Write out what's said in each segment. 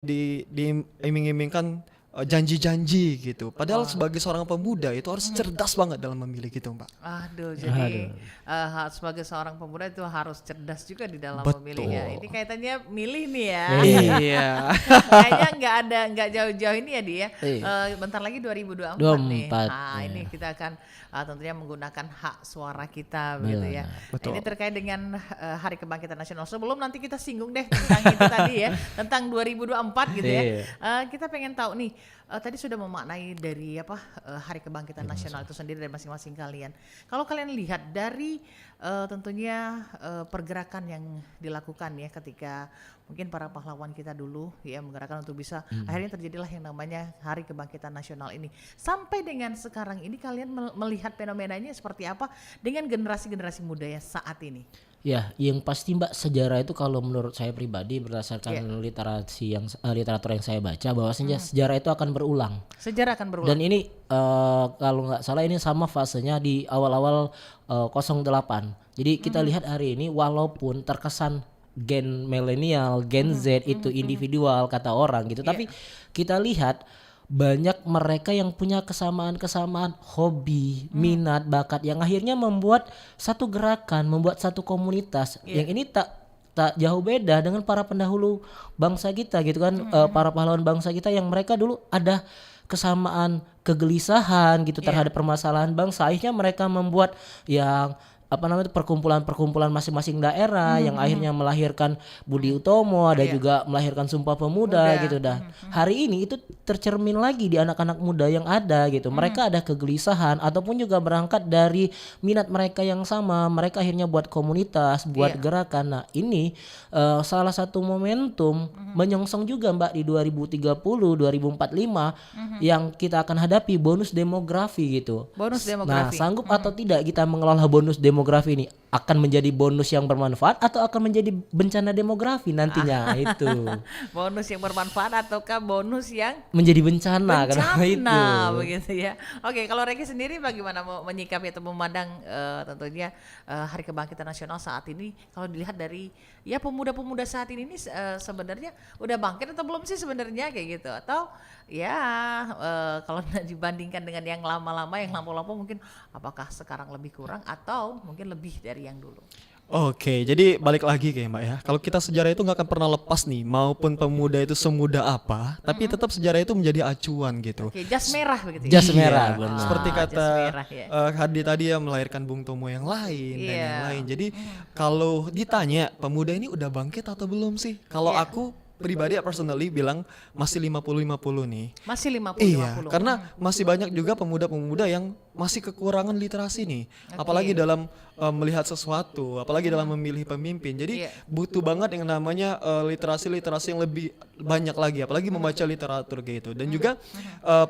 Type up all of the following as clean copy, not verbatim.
diiming-imingkan janji-janji gitu. Padahal Wah. sebagai seorang pemuda itu harus Mhm. cerdas banget dalam memilih gitu, Mbak. Aduh, jadi Aduh. sebagai seorang pemuda itu harus cerdas juga di dalam memilih ya. Ini Betul. kaitannya milih nih ya. Iya. Iya. Kayaknya nggak jauh-jauh ini ya dia. Iya. Bentar lagi 2024 nih. 24, Nah, ini iya. kita akan tentunya menggunakan hak suara kita begitu ya. Benar. Betul. Ini terkait dengan Hari Kebangkitan Nasional. Sebelum nanti kita singgung deh tentang itu tadi ya, tentang 2024 gitu ya. Iya. Kita pengen tahu nih, tadi sudah memaknai dari Hari Kebangkitan Nasional itu sendiri dari masing-masing kalian. Kalau kalian lihat dari tentunya pergerakan yang dilakukan ya ketika mungkin para pahlawan kita dulu ya menggerakkan untuk bisa akhirnya terjadilah yang namanya Hari Kebangkitan Nasional ini. Sampai dengan sekarang ini kalian melihat fenomenanya seperti apa dengan generasi-generasi muda ya saat ini? Ya, yang pasti Mbak, sejarah itu kalau menurut saya pribadi Ya. berdasarkan literatur yang saya baca bahwasanya sejarah itu akan berulang. Sejarah akan berulang. Dan ini kalau nggak salah ini sama fasenya di awal-awal 08. Jadi kita lihat hari ini walaupun terkesan gen milenial, gen Z itu individual kata orang gitu, tapi kita lihat banyak mereka yang punya kesamaan-kesamaan hobi, minat, bakat yang akhirnya membuat satu gerakan, membuat satu komunitas. Yang ini tak jauh beda dengan para pendahulu bangsa kita gitu kan, para pahlawan bangsa kita yang mereka dulu ada kesamaan kegelisahan gitu terhadap permasalahan bangsa. Akhirnya mereka membuat yang perkumpulan-perkumpulan masing-masing daerah yang akhirnya melahirkan Budi Utomo, ada juga melahirkan Sumpah Pemuda gitu dah. Hari ini itu tercermin lagi di anak-anak muda yang ada gitu. Mereka ada kegelisahan ataupun juga berangkat dari minat mereka yang sama. Mereka akhirnya buat komunitas, buat gerakan. Nah, ini salah satu momentum menyongsong juga Mbak di 2030, 2045 yang kita akan hadapi bonus demografi gitu. Bonus Nah, demografi. sanggup atau tidak kita mengelola bonus demografi ini? Akan menjadi bonus yang bermanfaat atau akan menjadi bencana demografi nantinya itu. Bonus yang bermanfaat ataukah bonus yang Menjadi bencana karena itu. bencana begitu ya. Oke, kalau Reki sendiri bagaimana mau menyikapi atau memandang tentunya Hari Kebangkitan Nasional saat ini kalau dilihat dari ya pemuda-pemuda saat ini sebenarnya udah bangkit atau belum sih sebenarnya kayak gitu, atau ya kalau dibandingkan dengan yang lama-lama yang lampu-lampu mungkin apakah sekarang lebih kurang atau mungkin lebih dari yang dulu. Oke, jadi balik lagi kayak Mbak ya. Kalau kita sejarah itu nggak akan pernah lepas nih, maupun pemuda itu semuda apa, tapi tetap sejarah itu menjadi acuan gitu. Oke, jas merah begitu ya. Jas merah, Iya, benar. seperti Jas kata merah, ya. Hadi tadi ya melahirkan Bung Tomo yang lain dan Iya. yang lain. Jadi kalau ditanya pemuda ini udah bangkit atau belum sih? Kalau Iya. aku pribadi personally bilang masih 50-50 nih. Masih 50-50. Iya, karena masih banyak juga pemuda-pemuda yang masih kekurangan literasi nih. Apalagi dalam melihat sesuatu, apalagi dalam memilih pemimpin. Jadi Iya. butuh banget yang namanya literasi-literasi yang lebih banyak lagi, apalagi membaca literatur kayak gitu. Dan juga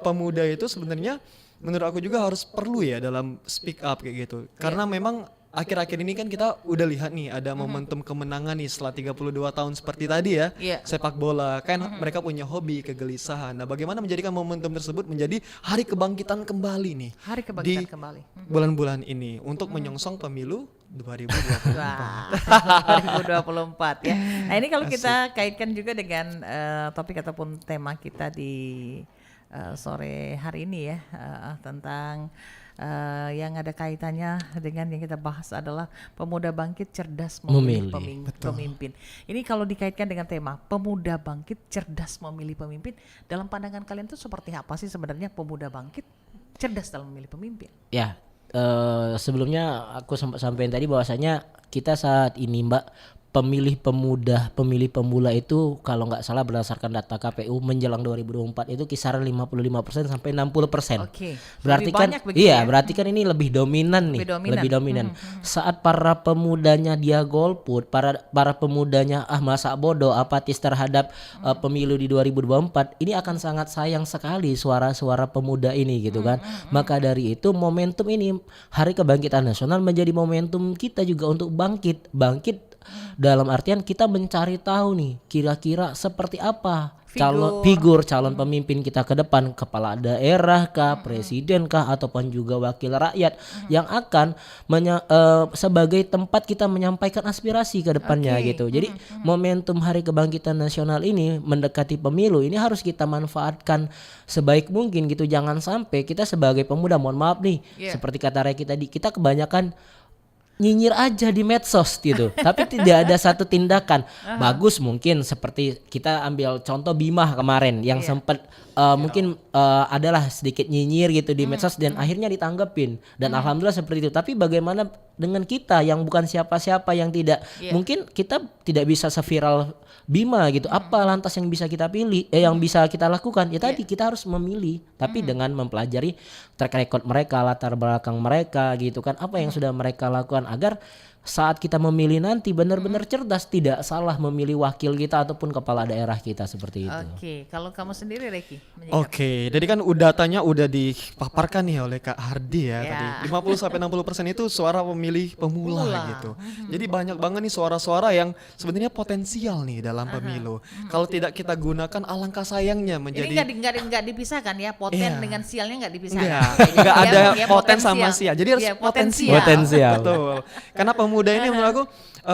pemuda itu sebenarnya menurut aku juga harus perlu ya dalam speak up kayak gitu. Karena memang akhir-akhir ini kan kita udah lihat nih ada momentum kemenangan nih setelah 32 tahun seperti tadi ya. Iya. Sepak bola kan mereka punya hobi, kegelisahan. Nah, bagaimana menjadikan momentum tersebut menjadi hari kebangkitan kembali nih Hari di Kebangkitan kembali. bulan-bulan ini untuk menyongsong pemilu 2024. Wah, 2024 ya. Nah, ini kalau kita kaitkan juga dengan topik ataupun tema kita di sore hari ini ya, tentang yang ada kaitannya dengan yang kita bahas adalah pemuda bangkit cerdas memilih Memilih. pemimpin. Ini kalau dikaitkan dengan tema pemuda bangkit cerdas memilih pemimpin, dalam pandangan kalian itu seperti apa sih sebenarnya pemuda bangkit cerdas dalam memilih pemimpin? Ya, sebelumnya aku sempat sampaikan tadi bahwasanya kita saat ini Mbak pemilih pemula itu kalau nggak salah berdasarkan data KPU menjelang 2024 itu kisaran 55% sampai 60%. Oke. Berarti Lebih kan banyak begitu ya? berarti kan ini lebih dominan nih, lebih dominan. Saat para pemudanya dia golput, para pemudanya masa bodoh apatis terhadap pemilu di 2024, ini akan sangat sayang sekali suara-suara pemuda ini gitu kan. Maka dari itu momentum ini Hari Kebangkitan Nasional menjadi momentum kita juga untuk bangkit dalam artian kita mencari tahu nih kira-kira seperti apa figur calon pemimpin kita ke depan, kepala daerah kah, presiden kah, ataupun juga wakil rakyat yang akan sebagai tempat kita menyampaikan aspirasi ke depannya gitu. Jadi momentum Hari Kebangkitan Nasional ini mendekati pemilu ini harus kita manfaatkan sebaik mungkin gitu. Jangan sampai kita sebagai pemuda, mohon maaf nih, seperti kata Reki tadi, kita kebanyakan nyinyir aja di medsos gitu, tapi tidak ada satu tindakan. Bagus mungkin seperti kita ambil contoh Bima kemarin yang sempat mungkin adalah sedikit nyinyir gitu di medsos dan akhirnya ditanggepin dan alhamdulillah seperti itu. Tapi bagaimana dengan kita yang bukan siapa-siapa, yang tidak mungkin kita tidak bisa seviral Bima gitu. Apa lantas yang bisa kita pilih, yang bisa kita lakukan? Ya tadi kita harus memilih, tapi dengan mempelajari track record mereka, latar belakang mereka gitu kan. Apa yang sudah mereka lakukan agar saat kita memilih nanti benar-benar cerdas, tidak salah memilih wakil kita ataupun kepala daerah kita seperti itu. Oke, kalau kamu sendiri Reki? Oke, jadi kan datanya udah dipaparkan nih oleh Kak Hardi ya tadi. 50-60% itu suara pemilih pemula gitu. Jadi banyak banget nih suara-suara yang sebenarnya potensial nih dalam pemilu. Kalau tidak kita gunakan, alangkah sayangnya menjadi. Ini nggak dipisahkan ya, poten dengan sialnya nggak dipisahkan. Nggak ada Ya, poten sama sial. Jadi harus Potensial. Betul. Karena pemuda ini menurut aku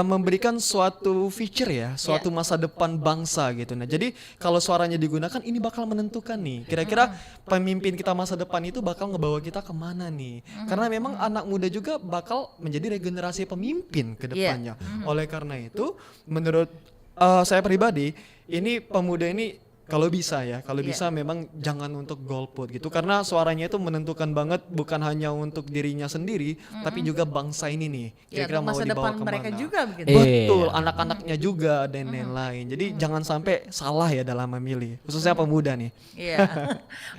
memberikan suatu future ya, suatu masa depan bangsa gitu. Nah, jadi kalau suaranya digunakan ini bakal menentukan nih. Kira-kira pemimpin kita masa depan itu bakal ngebawa kita kemana nih. Karena memang anak muda juga bakal menjadi regenerasi pemimpin ke depannya. Oleh karena itu, menurut saya pribadi, ini pemuda ini kalau bisa memang jangan untuk golput gitu, karena suaranya itu menentukan banget, bukan hanya untuk dirinya sendiri tapi juga bangsa ini nih, kira-kira mau masa dibawa depan kemana. mereka juga begitu. Betul, anak-anaknya juga dan lain-lain. Jadi jangan sampai salah ya dalam memilih, khususnya pemuda nih. Iya.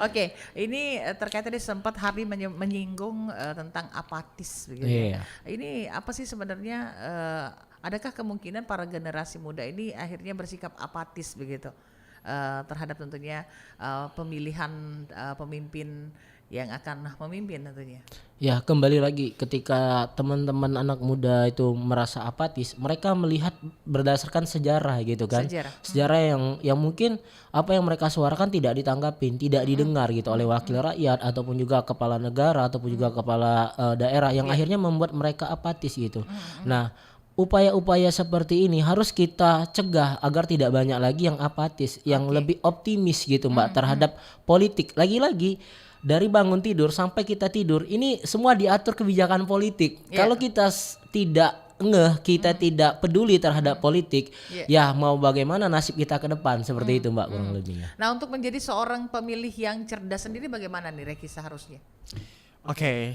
Oke, ini terkait tadi sempat Hardy menyinggung tentang apatis begitu. Ini apa sih sebenarnya, adakah kemungkinan para generasi muda ini akhirnya bersikap apatis begitu terhadap tentunya pemilihan pemimpin yang akan memimpin tentunya? Ya, kembali lagi ketika teman-teman anak muda itu merasa apatis, mereka melihat berdasarkan sejarah gitu kan. Sejarah yang mungkin apa yang mereka suarakan tidak ditanggapin, tidak didengar gitu oleh wakil rakyat ataupun juga kepala negara ataupun juga kepala daerah yang akhirnya membuat mereka apatis gitu. Nah, upaya-upaya seperti ini harus kita cegah agar tidak banyak lagi yang apatis, yang lebih optimis gitu Mbak terhadap politik. Lagi-lagi dari bangun tidur sampai kita tidur ini semua diatur kebijakan politik. Kalau kita tidak kita tidak peduli terhadap politik, ya mau bagaimana nasib kita ke depan, seperti itu Mbak kurang lebihnya. Nah, untuk menjadi seorang pemilih yang cerdas sendiri bagaimana nih Reki seharusnya? Oke.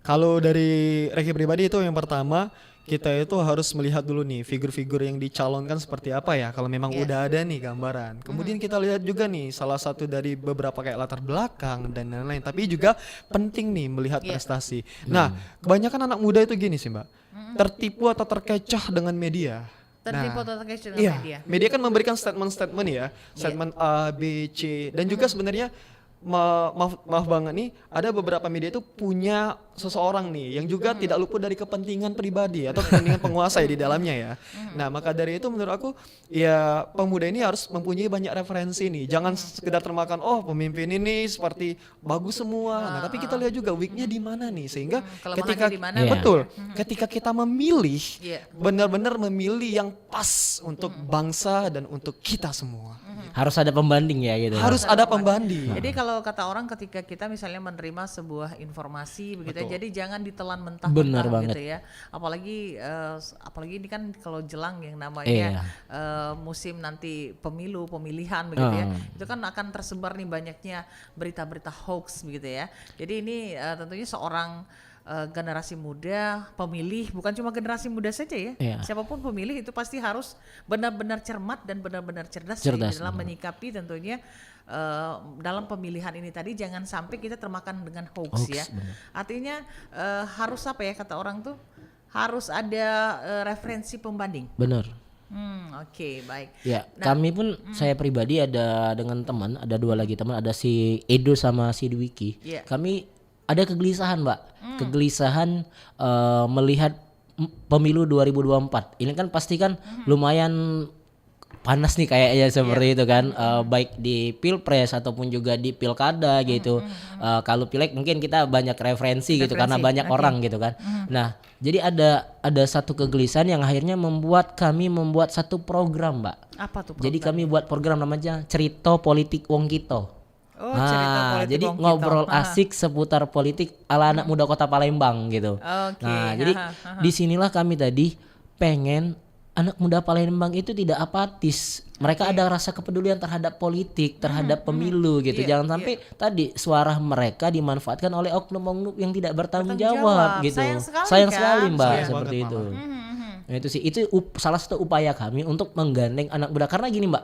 Kalau dari Reki pribadi itu yang pertama, kita itu harus melihat dulu nih figur-figur yang dicalonkan seperti apa ya, kalau memang udah ada nih gambaran. Kemudian kita lihat juga nih salah satu dari beberapa kayak latar belakang dan lain-lain, tapi juga penting nih melihat prestasi. Nah, kebanyakan anak muda itu gini sih Mbak, tertipu atau terkecoh dengan media. Tertipu atau terkecoh dengan media. Media kan memberikan statement-statement ya, statement A, B, C, dan juga sebenarnya maaf banget nih, ada beberapa media itu punya seseorang nih yang juga tidak luput dari kepentingan pribadi atau kepentingan penguasa ya di dalamnya ya. Nah, maka dari itu menurut aku ya pemuda ini harus mempunyai banyak referensi nih. Jangan sekedar termakan pemimpin ini seperti bagus semua. Nah, tapi kita lihat juga weaknya di mana nih, sehingga ketika ketika kita memilih benar-benar memilih yang pas untuk bangsa dan untuk kita semua. Harus ada pembanding ya gitu. Harus ada pembanding. Jadi kalau kata orang ketika kita misalnya menerima sebuah informasi begitu, jadi jangan ditelan mentah-mentah gitu ya. Apalagi ini kan kalau jelang yang namanya musim nanti pemilihan begitu ya. Itu kan akan tersebar nih banyaknya berita-berita hoax begitu ya. Jadi ini tentunya seorang generasi muda, pemilih, bukan cuma generasi muda saja ya. Siapapun pemilih itu pasti harus benar-benar cermat dan benar-benar cerdas dalam menyikapi tentunya dalam pemilihan ini tadi. Jangan sampai kita termakan dengan hoax ya. Artinya harus apa ya kata orang tuh, harus ada referensi pembanding. Benar. Oke, baik. Ya, kami pun saya pribadi ada dengan teman, ada dua lagi teman, ada si Edo sama si Dwiki. Kami ada kegelisahan Mbak, kegelisahan melihat pemilu 2024. Ini kan pasti kan lumayan panas nih kayaknya seperti itu kan. Baik di pilpres ataupun juga di pilkada gitu. Kalau pileg mungkin kita banyak referensi gitu karena banyak orang gitu kan. Nah, jadi ada satu kegelisahan yang akhirnya membuat kami membuat satu program, Mbak. Apa tuh? Jadi kami buat program namanya Cerita Politik Wong Kito. Oh, cerita politik jadi Wong Kito. ngobrol asik seputar politik ala anak muda Kota Palembang gitu. Oke, Nah, jadi disinilah kami tadi pengen anak muda Palembang itu tidak apatis. Mereka ada rasa kepedulian terhadap politik, terhadap pemilu gitu. Jangan sampai tadi suara mereka dimanfaatkan oleh oknum-oknum yang tidak bertanggung jawab gitu. Sayang sekali sekali, kan? Mbak, Sayang seperti banget, itu. Mama. Nah, itu sih salah satu upaya kami untuk menggandeng anak muda karena gini, Mbak.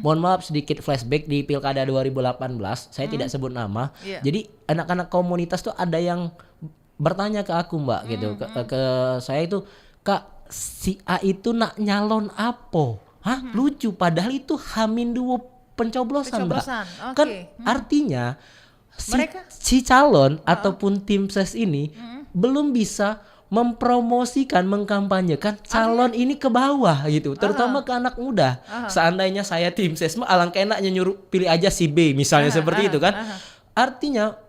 Mohon maaf sedikit flashback di Pilkada 2018, saya tidak sebut nama. Jadi anak-anak komunitas tuh ada yang bertanya ke aku, Mbak, gitu. Ke saya itu, "Kak, si A itu nak nyalon apa?" Hah? Lucu padahal itu H-2 pencoblosan, Mbak. Oke. Kan artinya Mereka- si calon ataupun tim ses ini belum bisa mempromosikan, mengkampanyekan calon ini ke bawah gitu, terutama ke anak muda. Seandainya saya tim ses mah alangkah enaknya nyuruh pilih aja si B misalnya seperti itu kan. Artinya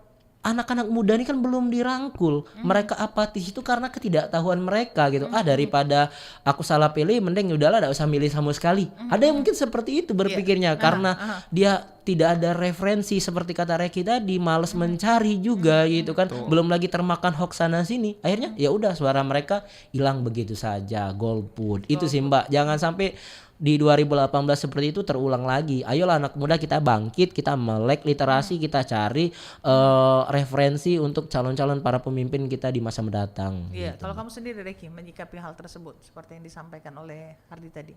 anak-anak muda ini kan belum dirangkul. Mereka apatis itu karena ketidaktahuan mereka gitu. Daripada aku salah pilih mending udahlah enggak usah milih sama sekali. Ada yang mungkin seperti itu berpikirnya karena dia tidak ada referensi seperti kata Reki tadi, malas mencari juga gitu kan. Belum lagi termakan hoax sana sini. Akhirnya ya udah suara mereka hilang begitu saja, golput. Itu sih, Mbak. Jangan sampai di 2018 seperti itu terulang lagi. Ayolah anak muda kita bangkit, kita melek literasi, kita cari referensi untuk calon-calon para pemimpin kita di masa mendatang. Iya, kalau kamu sendiri Reki menyikapi hal tersebut seperti yang disampaikan oleh Hardi tadi.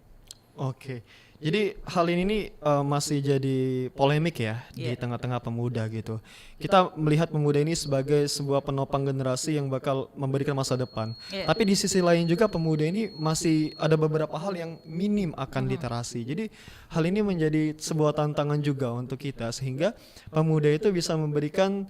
Oke, jadi hal ini nih masih jadi polemik ya di tengah-tengah pemuda gitu. Kita melihat pemuda ini sebagai sebuah penopang generasi yang bakal memberikan masa depan. Tapi di sisi lain juga pemuda ini masih ada beberapa hal yang minim akan literasi. Jadi hal ini menjadi sebuah tantangan juga untuk kita sehingga pemuda itu bisa memberikan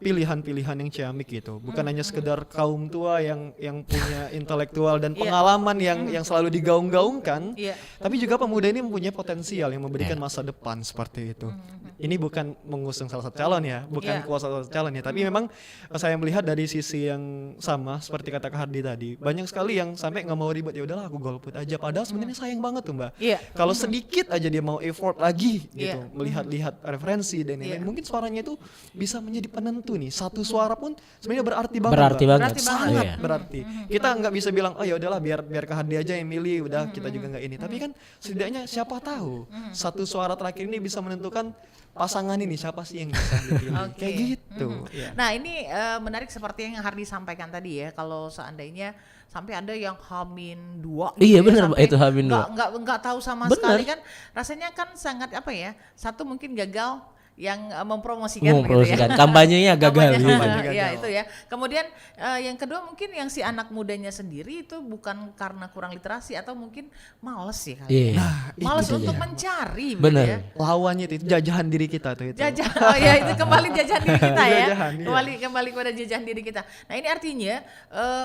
pilihan-pilihan yang ciamik gitu. Bukan hanya sekedar kaum tua yang punya intelektual dan pengalaman yang selalu digaung-gaungkan. Tapi juga pemuda ini mempunyai potensial yang memberikan masa depan seperti itu. Ini bukan mengusung salah satu calon ya, bukan kuasa salah satu calon ya, tapi memang saya melihat dari sisi yang sama seperti kata Kak Hardi tadi. Banyak sekali yang sampai nggak mau ribet, ya udahlah aku golput aja. Padahal sebenarnya sayang banget tuh, Mbak. Kalau sedikit aja dia mau effort lagi gitu, melihat-lihat referensi dan lain-lain, mungkin suaranya itu bisa menjadi penentu nih. Satu suara pun sebenarnya berarti banget. Berarti Mbak. banget. Sangat berarti. Kita nggak bisa bilang oh ya udahlah biar Kak Hardi aja yang milih, udah kita juga nggak ini. Tapi kan setidaknya siapa tahu satu suara terakhir ini bisa menentukan pasangan ini siapa sih yang bisa dipilih. Kayak gitu. Ya. Nah ini menarik seperti yang Hardi sampaikan tadi ya, kalau seandainya sampai ada yang H-2 Iya, gitu benar, sampai itu H-2. nggak tahu sama Benar. sekali kan, rasanya kan sangat apa ya, satu mungkin gagal yang mempromosikan gitu ya. Kampanyenya gagal. Kampanye, gagal. ya itu ya. Kemudian yang kedua mungkin yang si anak mudanya sendiri itu bukan karena kurang literasi atau mungkin males sih kali. Iya. Males itu untuk dia. mencari Benar. ya. Lawannya itu jajahan diri kita tuh itu. Jajahan, oh ya itu kembali jajahan diri kita ya. Jajahan, iya. Kembali kepada jajahan diri kita. Nah ini artinya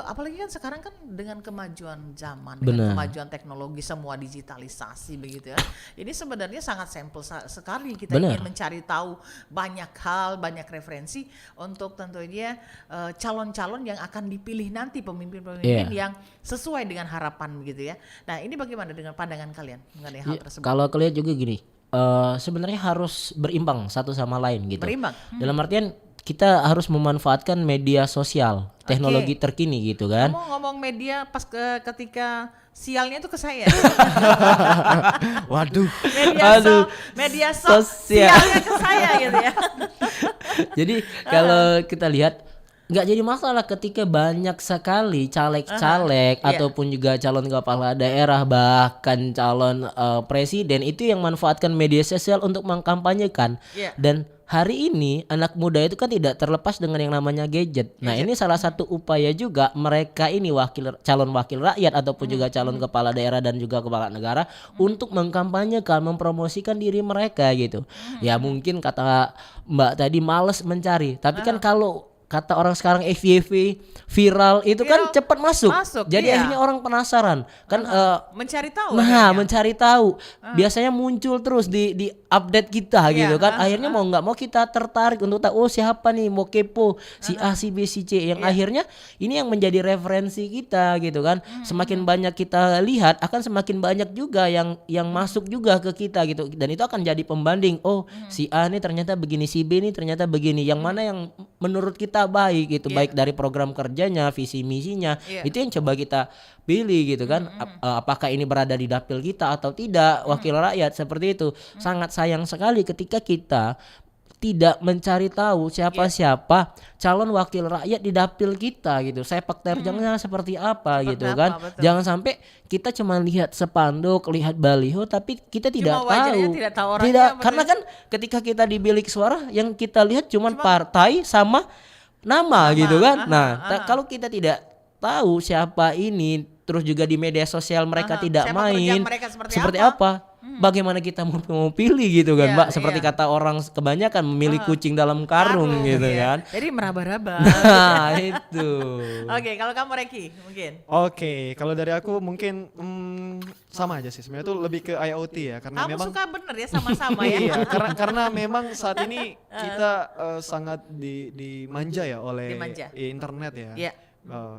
apalagi kan sekarang kan dengan kemajuan zaman, dengan kemajuan teknologi, semua digitalisasi begitu ya. Ini sebenarnya sangat sampel sekali kita ingin mencari tahu banyak hal, banyak referensi untuk tentunya calon-calon yang akan dipilih nanti, pemimpin-pemimpin yang sesuai dengan harapan begitu ya. Nah ini bagaimana dengan pandangan kalian mengenai hal tersebut? Kalau kalian juga gini, sebenarnya harus berimbang satu sama lain gitu. Berimbang. Dalam artian kita harus memanfaatkan media sosial, teknologi terkini gitu kan. Ngomong media pas ketika sialnya tuh ke saya. Waduh. Media sosial. sialnya ke saya gitu ya. Jadi kalau kita lihat nggak jadi masalah ketika banyak sekali caleg-caleg ataupun juga calon kepala daerah bahkan calon presiden itu yang manfaatkan media sosial untuk mengkampanyekan. Dan hari ini anak muda itu kan tidak terlepas dengan yang namanya gadget. Nah ini salah satu upaya juga mereka ini calon wakil rakyat ataupun juga calon kepala daerah dan juga kepala negara untuk mengkampanyekan, mempromosikan diri mereka gitu. Ya mungkin kata Mbak tadi males mencari, tapi kan kalau kata orang sekarang FYP viral itu kan Viral, cepat masuk. Jadi iya. akhirnya orang penasaran kan. Mencari tahu. Nah, akhirnya. mencari tahu. Biasanya muncul terus di update kita Iya, gitu kan. Akhirnya mau nggak mau kita tertarik untuk tahu, oh siapa nih, mau kepo si A, si B, si C, yang akhirnya ini yang menjadi referensi kita gitu kan. Semakin banyak kita lihat, akan semakin banyak juga yang masuk juga ke kita gitu. Dan itu akan jadi pembanding. Oh, si A nih ternyata begini, si B nih ternyata begini. Yang mana yang menurut kita baik gitu, baik dari program kerjanya, visi misinya. Itu yang coba kita pilih gitu kan. Apakah ini berada di dapil kita atau tidak, wakil rakyat seperti itu. Sangat sayang sekali ketika kita tidak mencari tahu siapa-siapa calon wakil rakyat di dapil kita gitu. Sepak terjangnya seperti apa Seperti gitu apa, kan. betul. Jangan sampai kita cuma lihat spanduk, lihat baliho tapi kita tidak wajahnya tahu. tidak tahu orangnya, Tidak, betul. karena kan ketika kita di bilik suara yang kita lihat cuma partai sama nama gitu kan. Nah, kalau kita tidak tahu siapa ini, terus juga di media sosial mereka tidak Sepak terjang main mereka seperti seperti apa? apa? Bagaimana kita mau pilih gitu kan, Iya, Mbak? Seperti iya. kata orang kebanyakan memilih kucing dalam karung gitu iya. kan. Jadi meraba-raba. Nah, itu. Oke, kalau kamu Reki mungkin. Oke, kalau dari aku mungkin sama aja sih. Sebenarnya itu lebih ke IoT ya, karena Kamu memang suka bener ya sama-sama ya. iya, karena memang saat ini kita sangat dimanja ya oleh Dimanja. internet ya. Iya.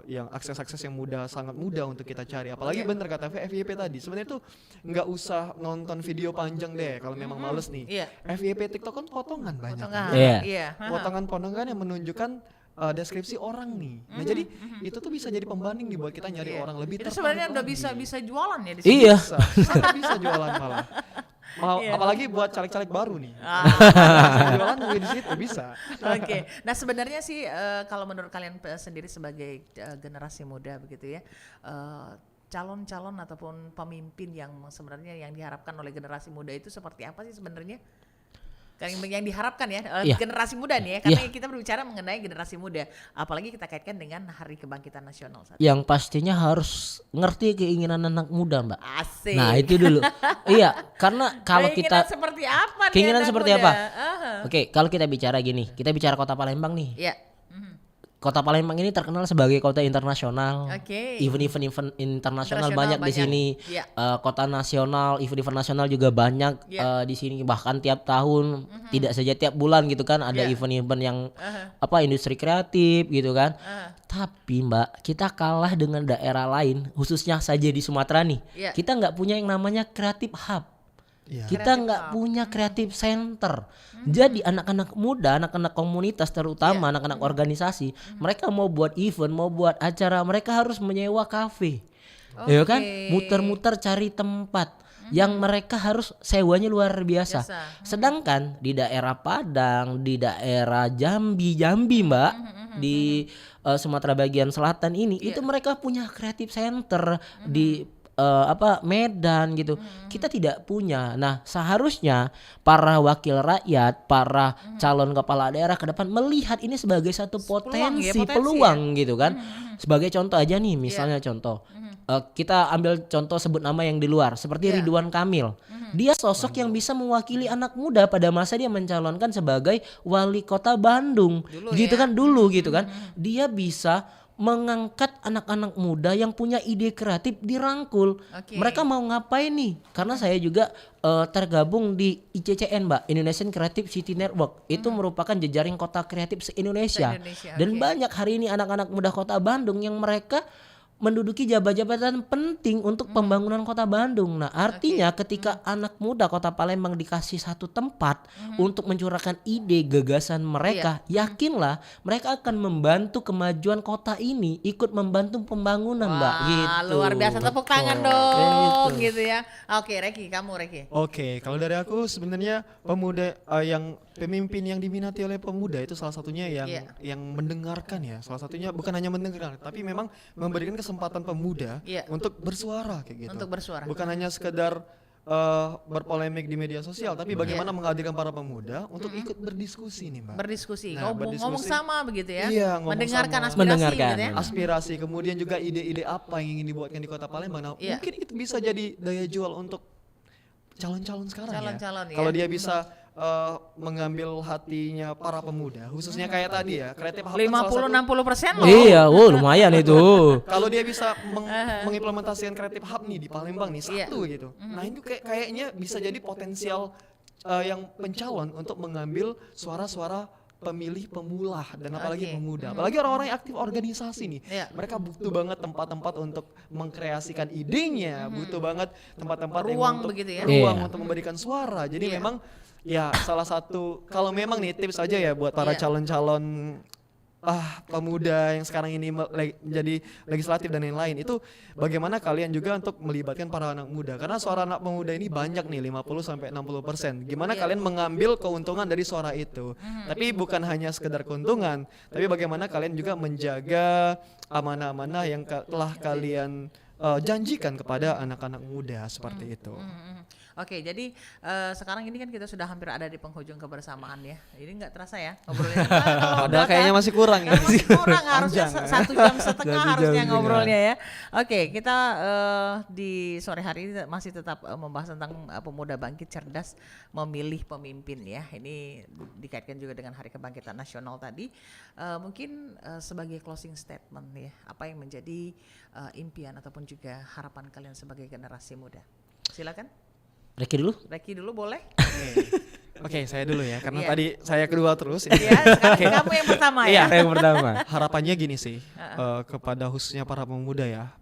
Yang akses-akses yang sangat mudah untuk kita cari. Apalagi bener kata FYP tadi. Sebenarnya tuh nggak usah nonton video panjang deh kalau memang males nih. Iya. FYP TikTok kan potongan banyak. Potongan. Iya. Iya. Potongan-potongan yang menunjukkan deskripsi orang nih. Nah jadi itu tuh bisa jadi pembanding nih buat kita nyari orang lebih. Itu tertarik sebenarnya udah lagi. bisa jualan ya di sini. Iya. Sangat bisa jualan malah. Iya. Apalagi buat caleg-caleg baru nih. Jualan juga di situ bisa. Oke, nah sebenarnya sih kalau menurut kalian sendiri sebagai generasi muda begitu ya, calon-calon ataupun pemimpin yang sebenarnya yang diharapkan oleh generasi muda itu seperti apa sih sebenarnya? Yang diharapkan ya Iya. generasi muda nih ya, karena kita berbicara mengenai generasi muda, apalagi kita kaitkan dengan Hari Kebangkitan Nasional saat Yang pastinya harus ngerti keinginan anak muda, Mbak. asik. Nah, itu dulu. Iya, karena kalau Keinginan kita seperti apa nih keinginan anak seperti muda? apa? Aha. Oke, kalau kita bicara gini, kita bicara Kota Palembang nih. Iya. Kota Palembang ini terkenal sebagai kota internasional. Oke. Event-event internasional Internasional banyak di banyak. sini. Iya. Kota nasional, event-event nasional juga banyak Iya. di sini. Bahkan tiap tahun, tidak saja tiap bulan gitu kan, ada Iya. event-event yang industri kreatif gitu kan. Tapi Mbak, kita kalah dengan daerah lain, khususnya saja di Sumatera nih. Iya. Kita nggak punya yang namanya creative hub. Iya. Kita nggak punya creative center. Jadi anak-anak muda, anak-anak komunitas terutama anak-anak organisasi, mereka mau buat event, mau buat acara, mereka harus menyewa kafe. Ya kan? Muter-muter cari tempat yang mereka harus sewanya luar biasa. Sedangkan di daerah Padang, di daerah Jambi Mbak, di Sumatera bagian selatan ini, itu mereka punya creative center di Medan gitu. Kita tidak punya. Nah, seharusnya para wakil rakyat, para calon kepala daerah ke depan melihat ini sebagai satu potensi, peluang gitu kan. Sebagai contoh aja nih, misalnya contoh. Kita ambil contoh sebut nama yang di luar seperti Ridwan Kamil. Dia sosok yang bisa mewakili anak muda pada masa dia mencalonkan sebagai wali kota Bandung. Dulu gitu kan. Dia bisa mengangkat anak-anak muda yang punya ide kreatif dirangkul. Mereka mau ngapain nih? Karena saya juga tergabung di ICCN, Mbak, Indonesian Creative City Network. Itu merupakan jejaring kota kreatif se-Indonesia. Dan banyak hari ini anak-anak muda kota Bandung yang mereka menduduki jabatan-jabatan penting untuk pembangunan kota Bandung. Nah, artinya ketika anak muda kota Palembang dikasih satu tempat untuk mencurahkan ide gagasan mereka, yakinlah mereka akan membantu kemajuan kota ini, ikut membantu pembangunan, Mbak. Gitu. Luar biasa, tepuk tangan dong gitu ya. Oke, kamu Reki. Oke, kalau dari aku sebenarnya pemuda yang pemimpin yang diminati oleh pemuda itu salah satunya yang mendengarkan ya. Salah satunya bukan hanya mendengarkan, tapi memang memberikan kesempatan pemuda untuk bersuara kayak gitu. Untuk bersuara. Bukan hanya sekedar berpolemik di media sosial, tapi bagaimana menghadirkan para pemuda untuk ikut berdiskusi nih, Mbak. Berdiskusi, Nah, ngomong sama begitu ya. Iya, ngomong mendengarkan sama. aspirasi Mendengarkan. gitu ya. Aspirasi, kemudian juga ide-ide apa yang ingin dibuatkan di Kota Palembang. Nah, mungkin itu bisa jadi daya jual untuk calon-calon sekarang Calon-calon ya. ya. Kalau dia bisa mengambil hatinya para pemuda, khususnya kayak tadi ya, Creative Hub kan salah 50-60% satu- loh. Iya, lumayan itu. kalau dia bisa mengimplementasikan Creative Hub nih di Palembang nih Iya. satu gitu. Nah, itu kayaknya bisa jadi potensial yang pencalon untuk mengambil suara-suara pemilih pemula dan apalagi Oke. pemuda, apalagi orang-orang yang aktif organisasi nih. Iya. Mereka butuh banget tempat-tempat untuk mengkreasikan idenya, butuh banget tempat-tempat yang Ruang untuk begitu ya. ruang Iya. untuk memberikan suara. Jadi Iya. memang ya salah satu, kalau memang nih tips aja ya buat para Iya. calon-calon pemuda yang sekarang ini menjadi legislatif dan lain-lain, itu bagaimana kalian juga untuk melibatkan para anak muda, karena suara anak pemuda ini banyak nih 50-60%. Gimana Iya. kalian mengambil keuntungan dari suara itu, tapi bukan hanya sekedar keuntungan, tapi bagaimana kalian juga menjaga amanah-amanah yang telah kalian janjikan kepada anak-anak muda seperti itu. Oke, jadi sekarang ini kan kita sudah hampir ada di penghujung kebersamaan ya. Ini nggak terasa ya ngobrolnya. Padahal kayaknya masih kurang ya. Masih kurang, harusnya Panjang. 1,5 jam harusnya setengah. ngobrolnya ya. Oke, kita di sore hari ini masih tetap membahas tentang pemuda bangkit cerdas memilih pemimpin ya. Ini dikaitkan juga dengan Hari Kebangkitan Nasional tadi. Mungkin sebagai closing statement ya, apa yang menjadi impian ataupun juga harapan kalian sebagai generasi muda? Silakan. Reki dulu. Reki dulu boleh? Oke, saya dulu ya, karena Iya. tadi saya kedua terus. Ya, sekarang kamu yang pertama ya. Yang pertama. Harapannya gini sih, kepada khususnya para pemuda ya,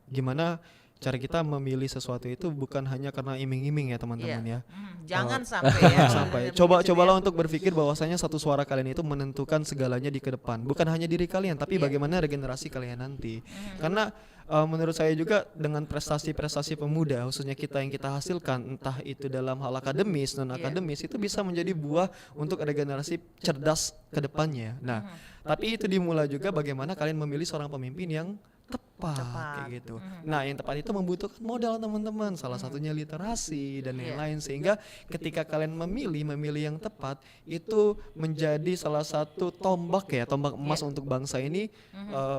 gimana cara kita memilih sesuatu itu bukan hanya karena iming-iming ya teman-teman ya. Jangan sampai ya. Sampai cobalah untuk berpikir bahwasanya satu suara kalian itu menentukan segalanya di ke depan, bukan hanya diri kalian tapi bagaimana regenerasi kalian nanti. Karena menurut saya juga dengan prestasi-prestasi pemuda khususnya kita yang kita hasilkan, entah itu dalam hal akademis non akademis, itu bisa menjadi buah untuk regenerasi cerdas ke depannya. Nah, tapi itu dimulai juga bagaimana kalian memilih seorang pemimpin yang tepat kayak gitu. Nah, yang tepat itu membutuhkan modal teman-teman, salah satunya literasi dan lain-lain, sehingga ketika kalian memilih yang tepat itu menjadi salah satu tombak emas untuk bangsa ini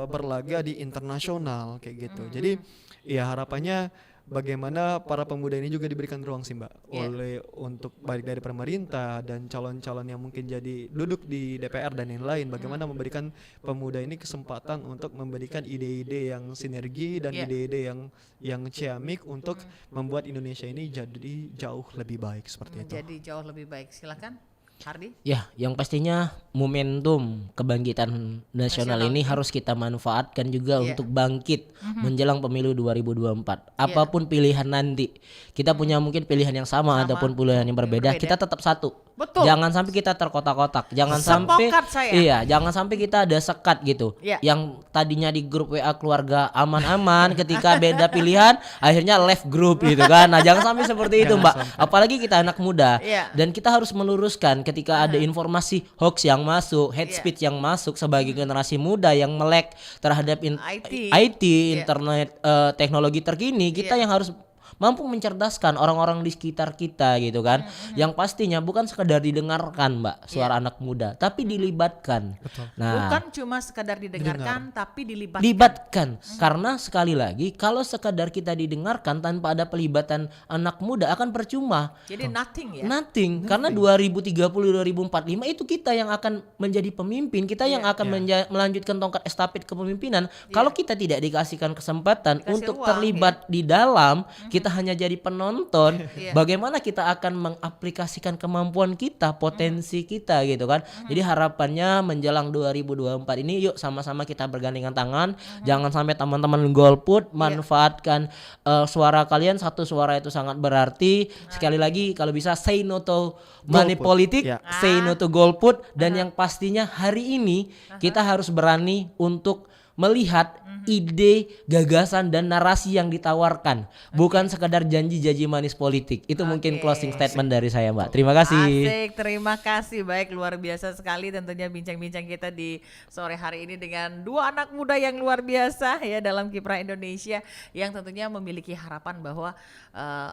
berlaga di internasional kayak gitu. Jadi ya harapannya bagaimana para pemuda ini juga diberikan ruang sih Mbak, oleh untuk baik dari pemerintah dan calon-calon yang mungkin jadi duduk di DPR dan lain-lain, bagaimana memberikan pemuda ini kesempatan untuk memberikan ide-ide yang sinergi dan ide-ide yang ciamik untuk membuat Indonesia ini jadi jauh lebih baik seperti itu. Jadi jauh lebih baik. Silakan, Hardi. Ya, yang pastinya momentum kebangkitan nasional ini harus kita manfaatkan juga untuk bangkit menjelang pemilu 2024. Apapun pilihan nanti, kita punya mungkin pilihan yang sama ataupun pilihan yang berbeda, kita tetap satu. Betul. Jangan sampai kita terkotak-kotak. Jangan sampai Sepakat saya. iya, jangan sampai kita ada sekat gitu. Iya. Yang tadinya di grup WA keluarga aman-aman, ketika beda pilihan akhirnya left group gitu kan. Nah, jangan sampai seperti itu, Mbak. Apalagi kita anak muda. Iya. Dan kita harus meluruskan ketika ada informasi hoax yang masuk, hate speech yang masuk sebagai generasi muda yang melek terhadap IT, internet, teknologi terkini, kita yang harus mampu mencerdaskan orang-orang di sekitar kita gitu kan. Yang pastinya bukan sekedar didengarkan Mbak suara anak muda, tapi dilibatkan. Nah, Bukan cuma sekadar didengarkan, tapi dilibatkan. libatkan. Karena sekali lagi kalau sekadar kita didengarkan tanpa ada pelibatan anak muda akan percuma. Jadi nothing ya. Nothing. Karena 2030-2045 itu kita yang akan menjadi pemimpin, kita yang akan melanjutkan tongkat estafet kepemimpinan. Kalau kita tidak dikasihkan kesempatan untuk ruang, terlibat di dalam, kita hanya jadi penonton, Iya. bagaimana kita akan mengaplikasikan kemampuan kita, potensi kita gitu kan. Jadi harapannya menjelang 2024 ini yuk sama-sama kita bergandengan tangan, jangan sampai teman-teman golput, manfaatkan suara kalian, satu suara itu sangat berarti. Sekali lagi kalau bisa say no to money politik, say no to golput, dan yang pastinya hari ini kita harus berani untuk melihat ide, gagasan dan narasi yang ditawarkan, bukan sekadar janji-janji manis politik. Itu mungkin closing statement dari saya, Mbak. Terima kasih. Asik, terima kasih. Baik, luar biasa sekali tentunya bincang-bincang kita di sore hari ini dengan dua anak muda yang luar biasa ya dalam kiprah Indonesia, yang tentunya memiliki harapan bahwa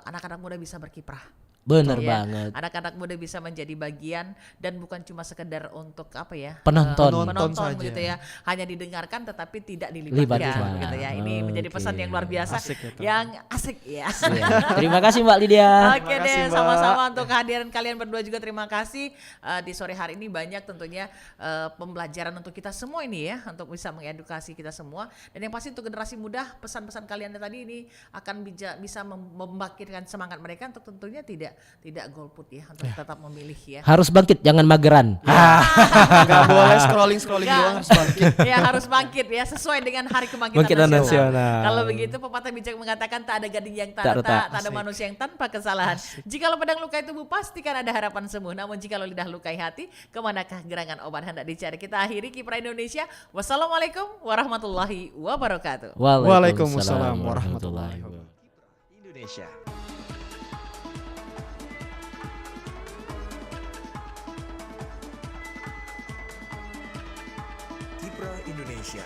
anak-anak muda bisa berkiprah Bener Ya, banget. anak-anak muda bisa menjadi bagian dan bukan cuma sekedar untuk apa ya Penonton. Penonton penonton saja. begitu ya, hanya didengarkan tetapi tidak Libatkan. dilibatkan gitu ya. Ini menjadi pesan Oke. yang luar biasa, Asik ya, Tom. yang asik ya. Iya. Terima kasih Mbak Lydia. Oke Terima deh, kasih, Mbak. sama-sama untuk kehadiran kalian berdua juga terima kasih. Di sore hari ini banyak tentunya pembelajaran untuk kita semua ini ya, untuk bisa mengedukasi kita semua. Dan yang pasti untuk generasi muda, pesan-pesan kalian tadi ini akan bisa membangkitkan semangat mereka untuk tentunya tidak golput ya, untuk tetap memilih ya. Harus bangkit, jangan mageran. Nggak boleh scrolling Nggak. doang, harus bangkit. Ya harus bangkit ya, sesuai dengan Hari Kebangkitan Bangkitan Nasional. Nasional. Kalau begitu pepatah bijak mengatakan tak ada gading yang tak Tak retak, retak. tak ada manusia yang tanpa kesalahan. Jikalau pedang lukai tubuh pastikan ada harapan sembuh. Namun jikalau lidah lukai hati, kemanakah gerangan obat hendak dicari? Kita akhiri Kiprah Indonesia. Wassalamualaikum warahmatullahi wabarakatuh. Waalaikumsalam warahmatullahi wabarakatuh. Indonesia. Kiprah Indonesia.